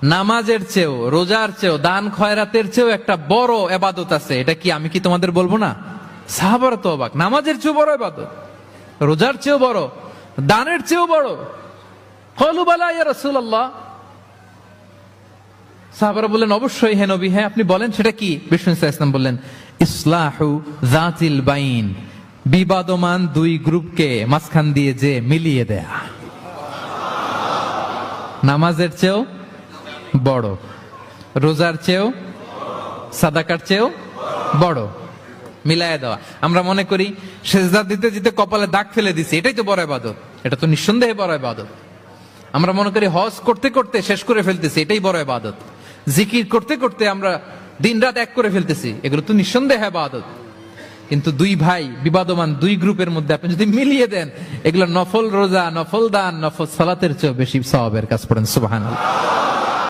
নামাজের চেয়েও, রোজার চেয়েও, দান খয়রাতের চেয়েও একটা বড় ইবাদত আছে। এটা কি আমি কি তোমাদের বলবো না? সাহাবারা তো অবাক, নামাজের চেয়েও বড় ইবাদত, রোজার চেয়েও বড়, দানের চেয়েও বড়। ক্বালু বালা ইয়া রাসূলুল্লাহ। সাহাবারা বললেন অবশ্যই হে নবী, হ্যাঁ আপনি বলেন সেটা কি? বিষ্ণু সাল্লাল্লাহু আলাইহি ওয়াসাল্লাম বললেন ইসলাহু যাতিল বাইন, বিবাদমান দুই গ্রুপকে মাঝখান দিয়ে যে মিলিয়ে দেয়া। নামাজের চেয়েও বড়, রোজার চেয়েও, সাদাকার চেয়েও বড়, মিলায় দেওয়া। আমরা মনে করি সেজদা দিতে দিতে কপালে দাগ ফেলে দিছি, এটাই তো বড় ইবাদত। এটা তো নিঃসন্দেহে বড় ইবাদত। আমরা মনে করি হজ করতে করতে শেষ করে ফেলতেছি, এটাই বড় ইবাদত। জিকির করতে করতে আমরা দিন রাত এক করে ফেলতেছি, এগুলো তো নিঃসন্দেহে ইবাদত। কিন্তু দুই ভাই বিবাদমান দুই গ্রুপের মধ্যে আপনি যদি মিলিয়ে দেন, এগুলো নফল রোজা, নফল দান, নফল সালাতের চেয়েও বেশি সওয়াবের কাজ। পড়েন সুবহানাল্লাহ।